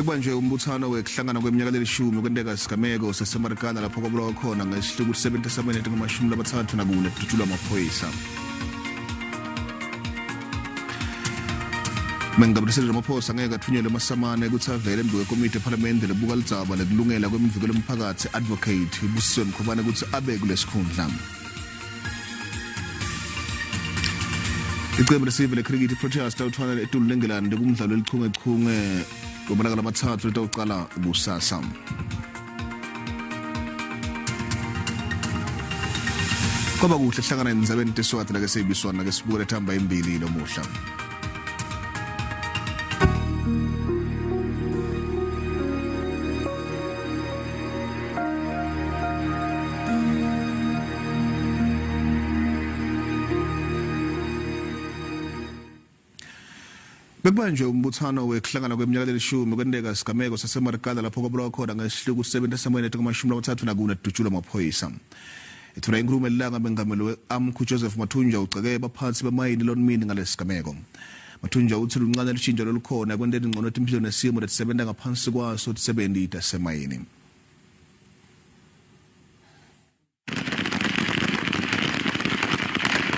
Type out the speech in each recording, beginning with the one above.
Bekubanjwe umbuthano wekuhlangana kweminyaka lelishumi kwenteka isigameko saseMarikana lapho kwabulawa khona ngesihloko 77 ngamashumi nakune kututshulwa amaphoyisa. Mengamrisela amaphoyisa ngeke athunyelwe emasamane ukuthi avele embi kwekomiti eParliament lebuka lidzaba lekulungela kwemvikelo yomphakathi advocate Busiswe Mkhobane ukuthi abe kulesikhundla. Iqembu lesivile lecricket Proteas lawuthwana eTulu leNgilandi kumdlalo elichungechunge ngobalaka lamathathu litawuqala kusasa. Kwaba kuhle hlangana eNdzabeni tesiSwati la SABC na ke sibuke lethamba embili lomuhla. Bekubanjwe umbuthano wekuhlangana kweminyaka lelishumi kwenteka isigameko saseMarikana lapho kwabulawa khona ngesihloko 77 nakune kututshulwa amaphoyisa. Ithula inkulumo elilanga mengameli we-Joseph Mathunja uceke baphathi bemayini lonmini ngalesigameko. Mathunja uthi luncane lishintsho lolukhona kwenteni ingcono impilo nesimo lesisebenza ngaphansi kwaso tisebenzi tasemayini.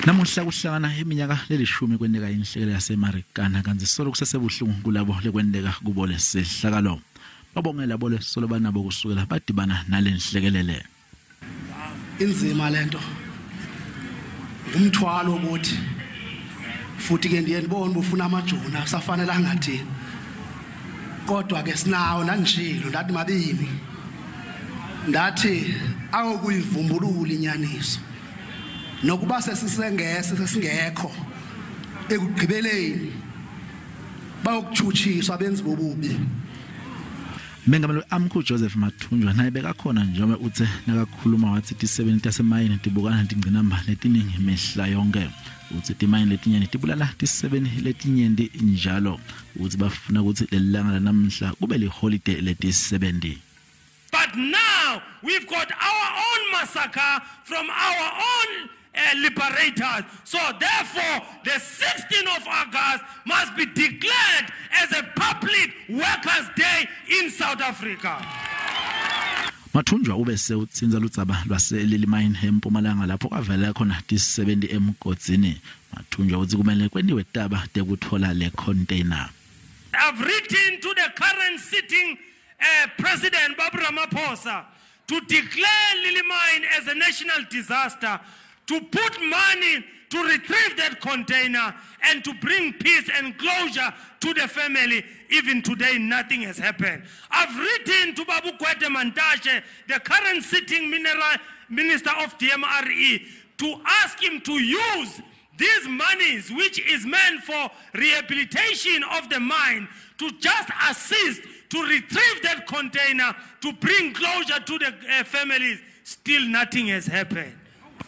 Namuhla kuhlangana iminyaka lelishumi kwenteka inhlekelele yaseMarikana kanti solo kusesebuhlungu kulabo lekwenteka kubo lesihlakalo. Babongela labo lesolo banabo kusukela badibana nalenhlekelele. Inzima lento. Umthwalo ukuthi futhi ke ndiye ndibone ufuna amajuna safanele ngathi. Kodwa ke sinawo nanjilo ndathi mabini. Ndathi akuyivumbulula inyaniso. Nokuba sesingekho ekugqibeleni bayokuchuchiswa benzi bobubi. Mengameli Joseph Mathunja naye bekakhona njengoba uthe nakakhuluma wathi ti-70 tasemayini tibukana tingcinamba letiningi mehla yonke uthi timayini letinyeni tibulala ti-7 letinyenti njalo uthi bafuna ukuthi lelanga lanamhla kube liholiday leti-70. But now we've got our own massacre from our own liberators. So therefore, the 16th of August must be declared as a public workers' day in South Africa. Mathunjwa ubese utsinza ludzaba lwaselilimayini empumalanga lapho kwavela khona ti-70 emgodini. Mathunjwa uthi kumele kwendiwe taba tekuthola le container. I've written to the current sitting President Babu Ramaphosa to declare Lilimayini as a national disaster, to put money to retrieve that container and to bring peace and closure to the family. Even today, nothing has happened. I've written to Babu Gwede Mantashe, the current sitting Minister of DMRE, to ask him to use these monies, which is meant for rehabilitation of the mine, to just assist to retrieve that container, to bring closure to the families. Still nothing has happened.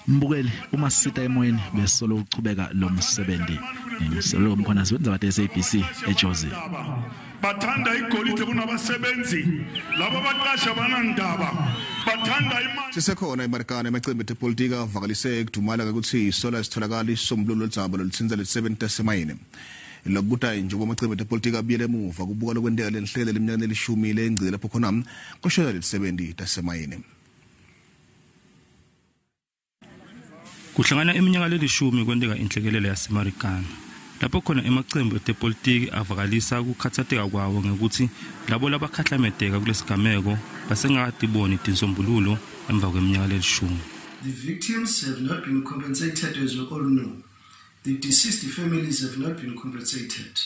Mbukeli uma sita emoyeni besolo ukuchubeka lo msebenzi ngisolo umkhona sibenza bathe SABC eJozi. Bathanda igolide kunabasebenzi labo baqasha banandaba bathanda imali. Sisekhona eMarikana emacimbi epolitiki avakalise kudumala ukuthi isola sitholakala isombululo ledzaba lolitsinza le-7 tasemayini. Lokubuta nje kwamacimbi epolitiki abiyele emuva kubuka lokwenteka lenhlekelele iminyaka lelishumi leyengcile lapho khona kushona le-70 tasemayini. Kuhlangana iminyaka lelishumi kwenteka inhlekelele yaseMarikana lapho khona emacembu epolitiki avakalisa ukukhatsatheka kwawo ngekuthi labo labakhahlameteka kulesigameko basengakadiboni tinsombululo emva kweminyaka lelishumi. The victims have not been compensated, as we all know. The deceased families have not been compensated.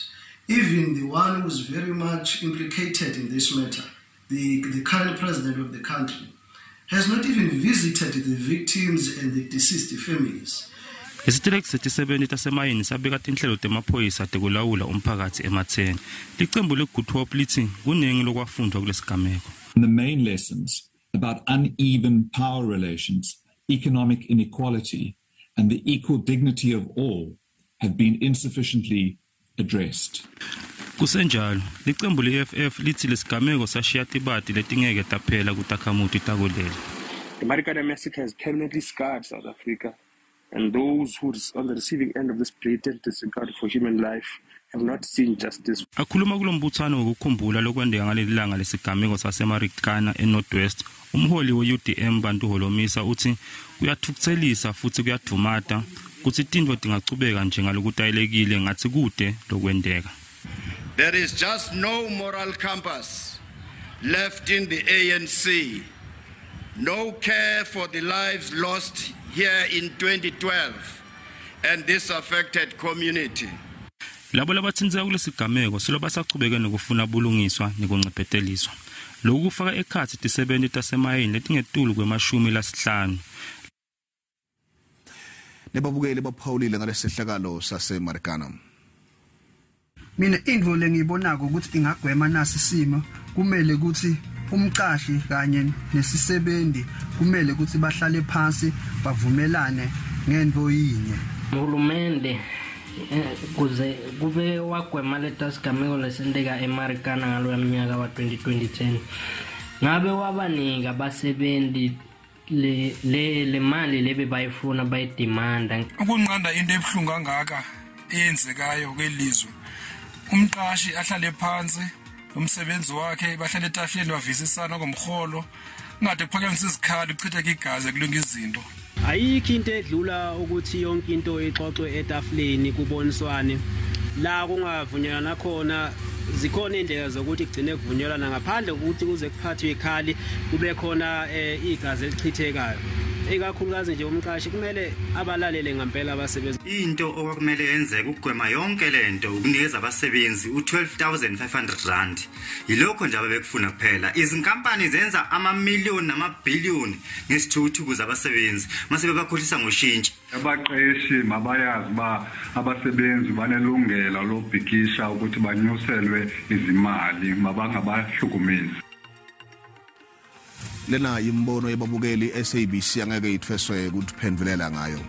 Even the one who was very much implicated in this matter, the current president of the country, has not even visited the victims and the deceased families. Isitirek 77 tasemayini sabeka tinhlelo temaphoyisa tekulawula umphakathi ematheni. Licembu lekutwa lithi kunengi lokwafundwa kulesigameko. The main lessons about uneven power relations, economic inequality, and the equal dignity of all have been insufficiently addressed. Kusenjalo, licembu le-EFF lithi lesigameko sashiya tibati letingeke taphela kuTakhamuti takulele. The Marikana massacre has permanently scarred South Africa, and those who are on the receiving end of this blatant disregard for human life have not seen justice. Akhuluma kulombuthano ngokukhumbula lokwendeka ngaleli langa lesigameko saseMarikana eNorthwest, umholi we-UDM Bantu Holomisa uthi kuyathukuthelisa futhi kuyadumata kuthi tindvo tingachubeka njengalokutayelekile ngathi kude lokwendeka. There is just no moral compass left in the ANC. No care for the lives lost here in 2012 and this affected community. Labo labathinzeka kulesigameko silo basachubeka nokufuna bulungiswa nekuncepheteliswa. Lokhu kufaka ekhatsi tisebenti tasemayini letingetulu kwe-15. Nebabukeli baphawulile ngalesehlakalo saseMarikana. Mina indvo lengiyibonako ukuthi ingagwema nasi simo kumele ukuthi umqashi kanye nesisebenzi kumele ukuthi bahlale phansi bavumelane ngendvo yinye. Uhulumende kuze kube wagwema letasigameko lesendeka eMarikana ngalo yaminyaka wa 2010 ngabe wabanika abasebenzi le mali lebe bayifuna bayidemanda ukunqanda into ebhlungu kangaka eyenzekayo kwelizwe. Umqashi ahlale phansi umsebenzi wakhe bahlale etafuleni bavisisana ngomholo ngade kuphakemisa izikhali kuchitheka igazi kulunga izinto. Ayikho into edlula ukuthi yonke into ixoxwe etafuleni kuboniswane la kungavunyelana khona. Zikhona indlela zokuthi kugcine kuvunyelana ngaphandle ukuthi kuze kuphathwe ikhali kube khona igazi elichithekayo. Ikakhulukazi nje umqashi kumele abalalele ngempela abasebenzi. Into okumele yenzeke ukugwema yonke lento ukunikeza abasebenzi u12,500 rand. Yilokho nje abekufuna kuphela. Izinkampani zenza amamiliyoni namabhiliyoni ngesithuthu kuze abasebenzi mase bebakhohlisa ngoshintshi. Abaqeshi mabayazi ba abasebenzi banelungelo lobhikisha ukuthi banyuselwe izimali mabangabahlukumezi. Lena Imibono yebabukeli SABC angeke ithweswe kutiphendvulela ngayo.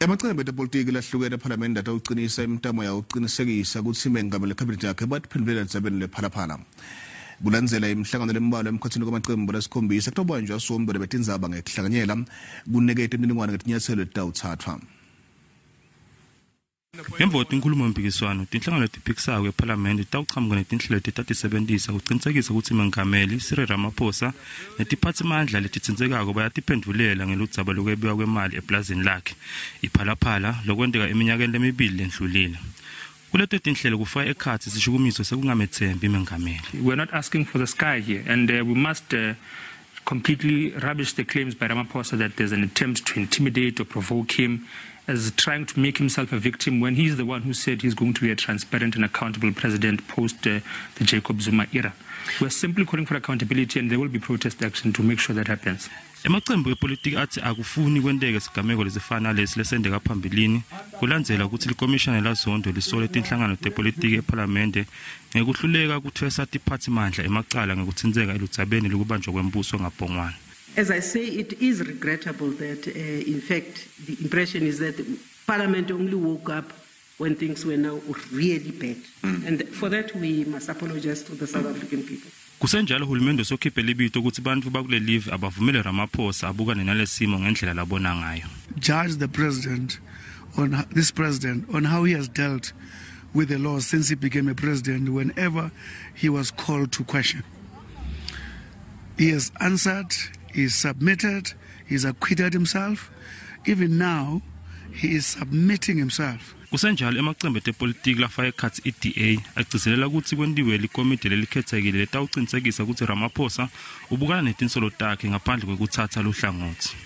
Amacembe epolitiki lahlukene eParliament atawuqinisa Imitamo yawucinisekisa ukuthi umengameli nekhabhinethi yakhe batiphendvulela entsabeni lephalaphala. Kulandzela imihlangano lembalwa emkhathini kwamacembe lesikhombisa kutobanjwa sombele betindzaba ngehlanganyela kunekete imininingwane ngetinyathelo letawuthathwa. Emvoti inkulumo mpikiswano tinhlangano letiphikisako eParliament tawuchamuka netinhlelo letitisebentisa kucinisekisa ukuthi umengameli Cyril Ramaphosa netiphathimandla letitsindzekako bayatiphendvulela ngeludzaba lokwebiwa kwemali eplazini lakhe iphalaphala lokwendeka eminyakeni lemibili lendlulile. Kuleto tinhlelo kufaka ekhatsi sishukumiso sekungamethembi imengameli. We're not asking for the sky here, and we must completely rubbish the claims by Ramaphosa that there's an attempt to intimidate or provoke him as trying to make himself a victim when he's the one who said he's going to be a transparent and accountable president post the Jacob Zuma era. We're simply calling for accountability, and there will be protest action to make sure that happens. Emacembu epolitiki athi akufuni kwendeke isigameko lesifana lesi lesendeka phambilini kulandzela ukuthi likomishana lazondo lisole tinhlangano tepolitiki eParliament ngekuhluleka kuthwesa tiphathimandla emacala ngekutsindzeka eludzabeni lokubanjwa kwembuso ngabhongwana. As I say, it is regrettable that, in fact, the impression is that Parliament only woke up when things were now really bad. And for that, we must apologize to the South African people. Kusenjalo hulumende sokhiphe libito ukuthi bantu bakule live abavumele Ramaphosa abukane nalesimo ngendlela labona ngayo. Judge the president on how he has dealt with the laws since he became a president whenever he was called to question. He has answered, he submitted, he's acquitted himself. Even now, he is submitting himself. Kusenjalo emacembe epolitiki lafaka ekhatsi iDA agcizelela ukuthi kwendiwe likomiti lelikhetsekile letawucinisekisa ukuthi Ramaphosa ubukana netinsolo takhe ngaphandle kwekuthatha luhlangothi.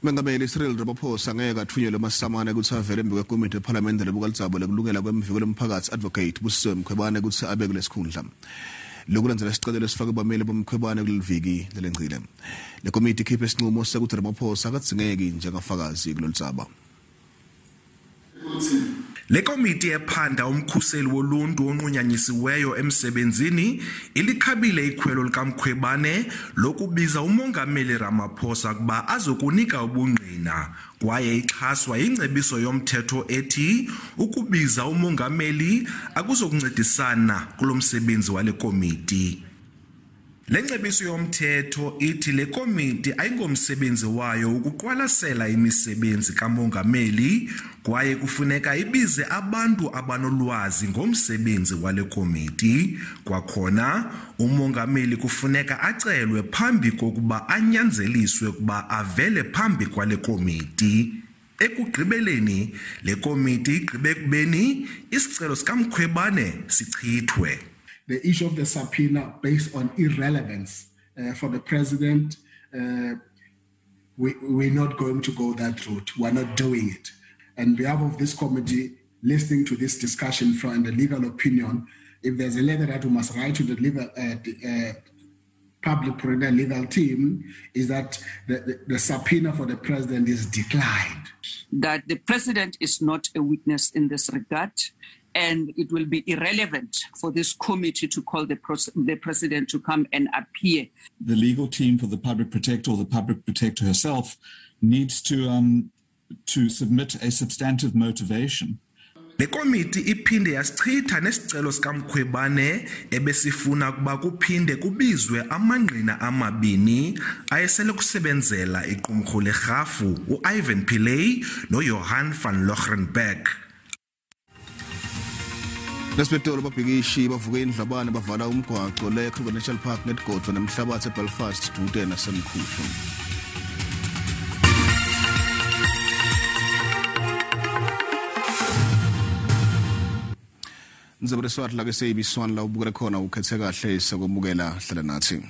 Mengameli Cyril Ramaphosa ngeke athunyelwe masamane ukuthi avele embi kwekomiti eParliament lebuka lidzaba lekulungela kwemviko lomphakathi advocate Bosopolitiki ukuthi abe kulesikhundla. lokulandzela isicelo esifake abameli bomkhwebane kuleliviki lelengcile. Le komiti ikhiphe isinqumo sokuthi Ramaphosa akatsingeki njengafakazi kuloludzaba. Le komiti ephanda umkhuseli woluntu onqunyanyisiweyo emsebenzini ilikhabile ikhwelo likamkhwebane lokubiza umongameli Ramaphosa kuba azokunika ubungqina kwaye ixhaswa ingcebiso yomthetho ethi ukubiza umongameli akuzokuncedisana kulomsebenzi wale komiti. Le ngcebiso yomthetho ithi le komiti ayingomsebenzi wayo ukuqwalasela imisebenzi kamongameli kwaye kufuneka ibize abantu abanolwazi ngomsebenzi wale komiti. Kwakhona umongameli kufuneka acelwe phambi kokuba anyanzeliswe kuba avele phambi kwale komiti. Ekugqibeleni le komiti igqibe kubeni isicelo sikamkhwebane sichithwe. The issue of the subpoena based on irrelevance for the president, we're not going to go that route. We're not doing it. On behalf of this committee, listening to this discussion from the legal opinion, if there's a letter that we must write to the legal, public legal team, is that the subpoena for the president is declined. That the president is not a witness in this regard, and it will be irrelevant for this committee to call the president to come and appear. The legal team for the public protector or the public protector herself needs to submit a substantive motivation. Le komiti iphinde yasichitha nesicelo sikamkhwebane ebesifuna kuba kuphinde kubizwe amangqina amabini ayesele kusebenzela iqumrhu lerhafu uIvan Pillay noJohan van Lochrenberg. Lesibetolo babhikishi bavuke indlabane bavala umgwaco le-Kruger National Park negodwa nemhlabathi eBelfast dvute nase-Mkhuhlu. Ndzaba SABC la SABC la ubukela khona ukhethe kahle sokumukela hlala nathi.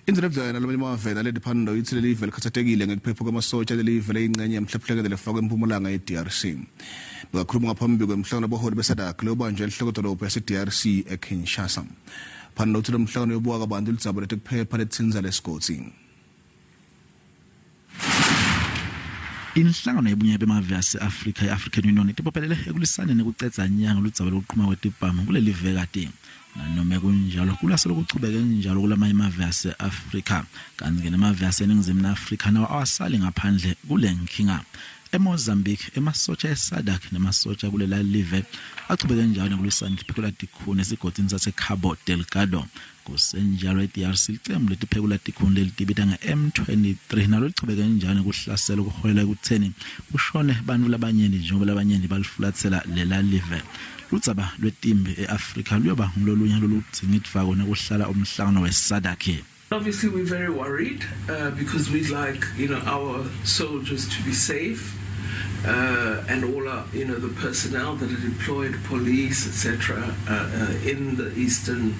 Indlela nalomnye amavela le pandor ithi lelive likhatsatekile ngekuphepha kwamasotsha lelive leyingcenye yemhlephekele lefakwe empumalanga e-DRC. Bakakhuluma ngaphambi kwemhlangano abaholi beSADC lobanjwe enhlokodolobha yase-DRC eKinshasa. Pandor uthi lo mhlangano yobuka kabantu ulidzaba letekuphepha leTindzaba lesigodi. Inhlangano yebunya bemave ase-Afrika i-African Union itipopelele ekulisane nekucedza nyanga ludzaba lokuqhuma kwetibhamu kulelive kade. Nanoma kunjalo kulase lokuchubeka njalo kulamanye amave ase-Afrika kanti ke namave aseNingizimu Afrika nawo awasali ngaphandle kule nkinga. eMozambique emasotsha eSADC nemasotsha kulela live achubeke njalo nekulisana iphekula tikhuni esigodini saseCabo Delgado kusenjalo iDRC licembu letiphekula tikhuni lelitibita nge-M23 nalo lichubeke njalo kuhlasela ukuholela ekutheni kushone abantu labanyeni njengoba labanyeni balifulathela lela live. Ludzaba lwetimbi eAfrika luyoba ngololunya loludzinga idvako nekuhlala umhlangano weSADC. Obviously, we're very worried because we'd like, our soldiers to be safe and all our, the personnel that are deployed, police, etc., in the eastern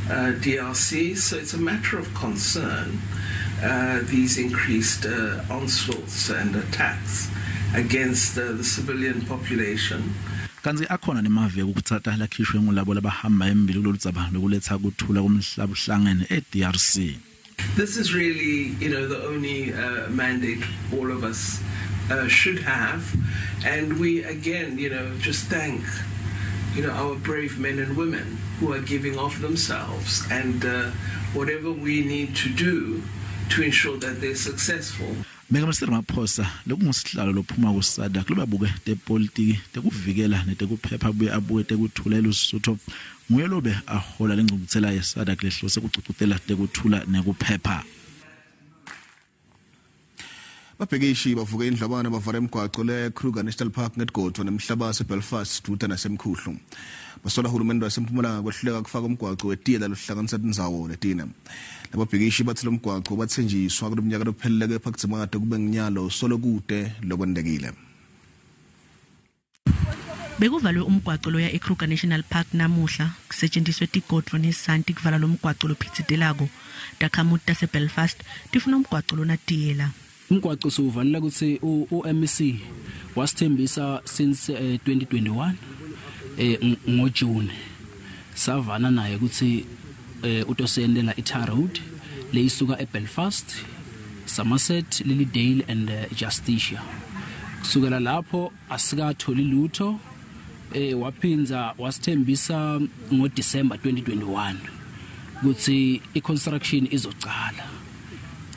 DRC. So it's a matter of concern, these increased onslaughts and attacks against the civilian population. Kanzi akhona nemave ukuthatha lakhishwe ngolabo labahamba embili kuloludzaba lokuletha ukuthula komhlaba uhlangene eDRC. This is really, the only mandate all of us should have, and we again, just thank, our brave men and women who are giving of themselves and whatever we need to do to ensure that they're successful. Mengameli Ramaphosa lokungosihlalo lophuma kuSADC lobabuke tepolitiki tekuvikela netekuphepha buye abuke tekuthulela usutho nguye lobe ahola lengqungquthela yeSADC lehlose kucucutela tekuthula nekuphepha. Babhekishi bavuke indlabane bavala emgwaco le-Kruger National Park negodwa nemhlabathi eBelfast dvute nase-Mkhuhlu. Basola uhulumende wasempumalanga kwehluleka kufaka umgwaco wetiyela lohlanganisa tindzawo letine. Lababhekishi bathi lo mgwaco bathenjiswa kulo mnyaka lophelele kepha kudzimata kube nginyalo solo kude lokwendekile. Bekuvalwe umgwaco loya eKruger National Park namuhla kusetshenziswe tigodwa nesanti kuvala lo mgwaco lophitsitelako. Takhamuti taseBelfast tifuna umgwaco lonatiyela. Umgwaco sovalila ukuthi uMC wasithembisa since 2021 ngoJune. savana naye ukuthi utosendela i-tar road leyisuka eBelfast, Somerset, Lilydale and Justicia. Kusukela lapho asikatholi lutho waphinza wasithembisa ngoDecember 2021 ukuthi i-construction izocala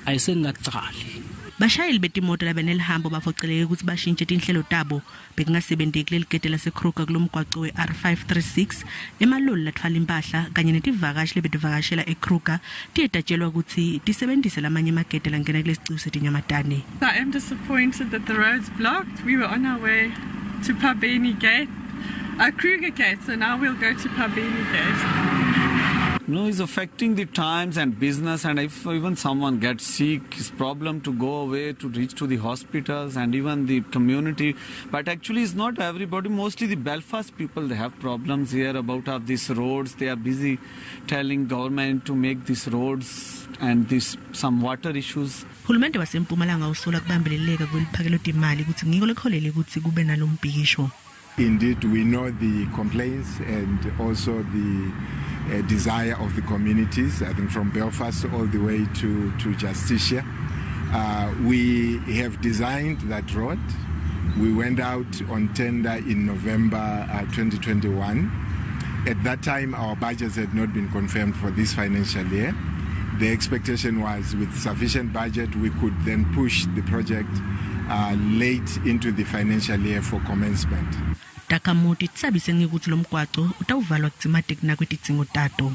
ayisengaqali. Bashayeli betimoto labenelihambo bafoceleke ukuthi bashintshe tinhlelo tabo bekungasebenzeki leligede laseKruger kulomgwaco we-R536 emaloli lathwala impahla kanye netivakashi lebedivakashela eKruger tiyetatshelwa ukuthi tisebenzise lamanye amagede langena kulesiciwu setinyamatane. I am disappointed that the road's blocked. We were on our way to Pabeni Gate, Kruger Gate, so now we'll go to Pabeni Gate. No, it's affecting the times and business, and if even someone gets sick, it's problem to go away to reach to the hospitals and even the community. But actually it's not everybody, mostly the Belfast people, they have problems here about these roads. They are busy telling government to make these roads and this some water issues. Hulumende wasempumalanga usola kubambeleleka kweliphakelo timali ukuthi ngiko lekholele ukuthi kube nalombhikisho. Indeed, we know the complaints and also the desire of the communities, I think from Belfast all the way to Justicia. We have designed that road. We went out on tender in November 2021. At that time, our budgets had not been confirmed for this financial year. The expectation was with sufficient budget, we could then push the project late into the financial year for commencement. Takhamuti tsabise ngikuthi lo mgwaco utawuvalwa kutsimateki nakwetidzingo tato.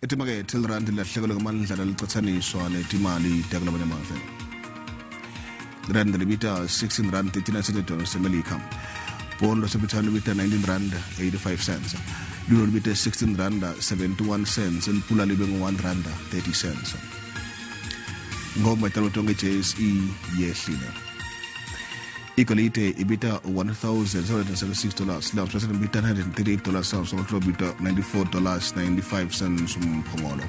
Timakethe lirandi lahlekelo ngamandla licathaniswa netimali takulabanye amave. Rand libita 16 rand 39 cents emelika. Pondo sepithano libita 19 rand 85 cents. Euro libita 16 rand 71 cents. Elipula libe ngo1 rand 30 cents. Ngoma italotonge JSE yehlile. Igolide ibita $1,776. Now president ibita $138. So bita $94.95 umphongolo.